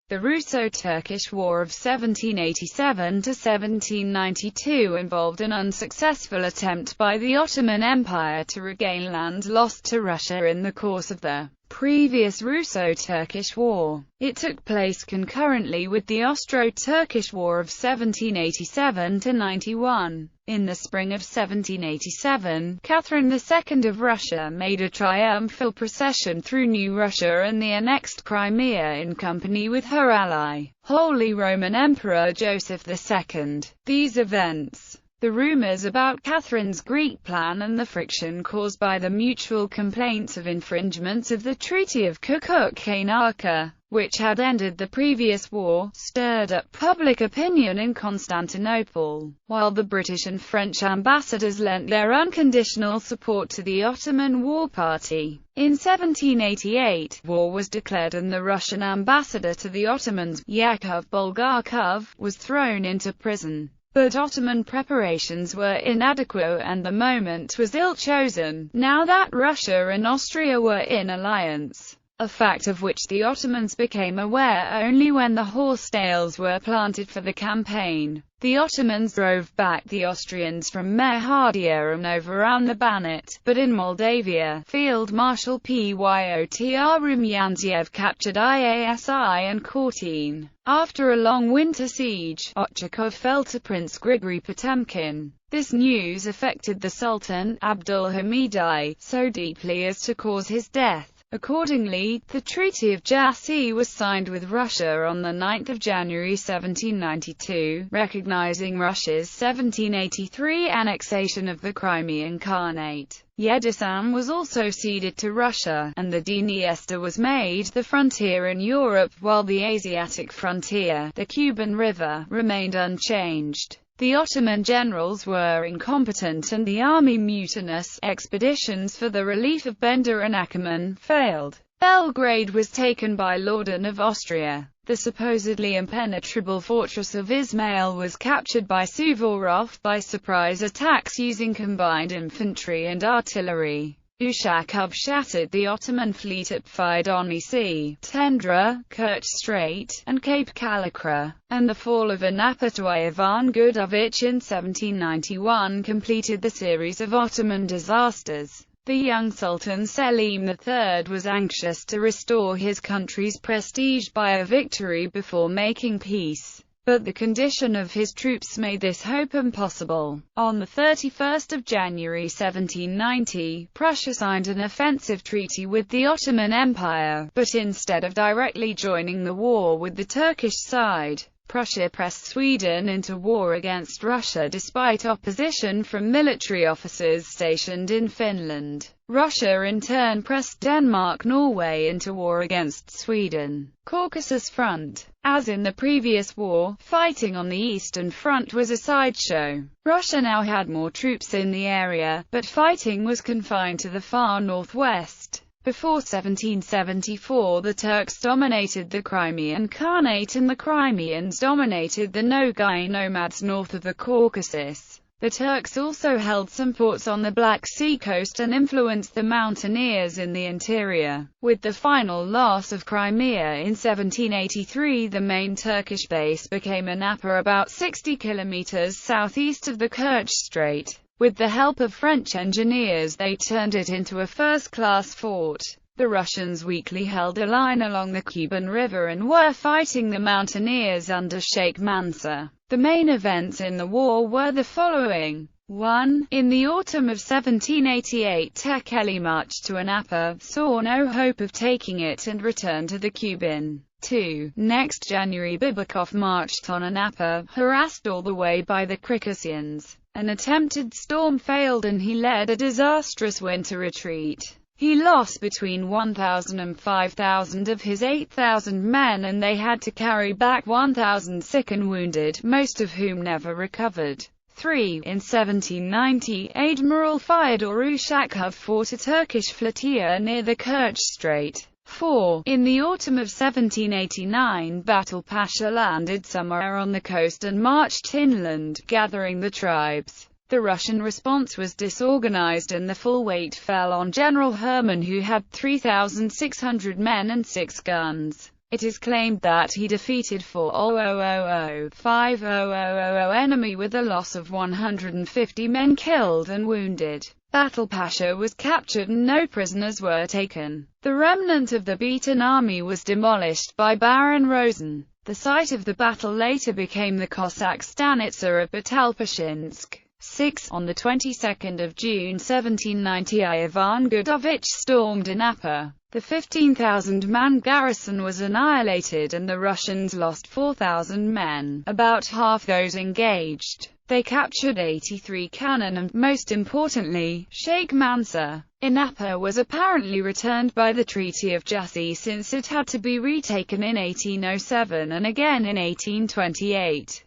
The Russo-Turkish War of 1787–1792 involved an unsuccessful attempt by the Ottoman Empire to regain land lost to Russia in the course of the previous Russo-Turkish War. It took place concurrently with the Austro-Turkish War of 1787–91. In the spring of 1787, Catherine II of Russia made a triumphal procession through New Russia and the annexed Crimea in company with her ally, Holy Roman Emperor Joseph II. These events, the rumors about Catherine's Greek plan and the friction caused by the mutual complaints of infringements of the Treaty of Kukuk-Kainarka, which had ended the previous war, stirred up public opinion in Constantinople, while the British and French ambassadors lent their unconditional support to the Ottoman war party. In 1788, war was declared and the Russian ambassador to the Ottomans, Yakov Bulgakov, was thrown into prison. But Ottoman preparations were inadequate and the moment was ill-chosen, now that Russia and Austria were in alliance, a fact of which the Ottomans became aware only when the horsetails were planted for the campaign. The Ottomans drove back the Austrians from Mehadia and overran the Banat, but in Moldavia, Field Marshal Pyotr Rumyantsev captured Iasi and Kortin. After a long winter siege, Ochakov fell to Prince Grigory Potemkin. This news affected the Sultan, Abdulhamid I, so deeply as to cause his death. Accordingly, the Treaty of Jassy was signed with Russia on 9 January 1792, recognizing Russia's 1783 annexation of the Crimean Khanate. Yeresan was also ceded to Russia, and the Dniester was made the frontier in Europe, while the Asiatic frontier, the Kuban River, remained unchanged. The Ottoman generals were incompetent and the army mutinous. Expeditions for the relief of Bender and Ackermann failed. Belgrade was taken by Laudon of Austria. The supposedly impenetrable fortress of Ismail was captured by Suvorov by surprise attacks using combined infantry and artillery. Ushakov shattered the Ottoman fleet at Fidoni Sea, Tendra, Kerch Strait, and Cape Kalakra, and the fall of Anapa to Ivan Gudovich in 1791 completed the series of Ottoman disasters. The young Sultan Selim III was anxious to restore his country's prestige by a victory before making peace. But the condition of his troops made this hope impossible. On 31 January 1790, Prussia signed an offensive treaty with the Ottoman Empire, but instead of directly joining the war with the Turkish side, Prussia pressed Sweden into war against Russia despite opposition from military officers stationed in Finland. Russia in turn pressed Denmark-Norway into war against Sweden. Caucasus Front. As in the previous war, fighting on the Eastern Front was a sideshow. Russia now had more troops in the area, but fighting was confined to the far northwest. Before 1774 the Turks dominated the Crimean Khanate and the Crimeans dominated the Nogai nomads north of the Caucasus. The Turks also held some ports on the Black Sea coast and influenced the mountaineers in the interior. With the final loss of Crimea in 1783, the main Turkish base became Anapa, about 60 kilometers southeast of the Kerch Strait. With the help of French engineers they turned it into a first-class fort. The Russians weakly held a line along the Kuban River and were fighting the mountaineers under Sheikh Mansour. The main events in the war were the following. 1. In the autumn of 1788 Tekeli marched to Anapa, saw no hope of taking it and returned to the Kuban. 2. Next January Bibikov marched on Anapa, harassed all the way by the Circassians. An attempted storm failed and he led a disastrous winter retreat. He lost between 1,000 and 5,000 of his 8,000 men and they had to carry back 1,000 sick and wounded, most of whom never recovered. 3. In 1790, Admiral Fyodor Ushakov fought a Turkish flotilla near the Kerch Strait. 4. In the autumn of 1789, Batul Pasha landed somewhere on the coast and marched inland, gathering the tribes. The Russian response was disorganized and the full weight fell on General Hermann, who had 3,600 men and 6 guns. It is claimed that he defeated 4,000,5,000 enemy with a loss of 150 men killed and wounded. Battle Pasha was captured and no prisoners were taken. The remnant of the beaten army was demolished by Baron Rosen. The site of the battle later became the Cossack stanitsa of Batelpashinsk. 6. On the 22nd of June 1790, Ivan Gudovich stormed Anapa. The 15,000-man garrison was annihilated and the Russians lost 4,000 men, about half those engaged. They captured 83 cannon and, most importantly, Sheikh Mansour. Anapa was apparently returned by the Treaty of Jassy since it had to be retaken in 1807 and again in 1828.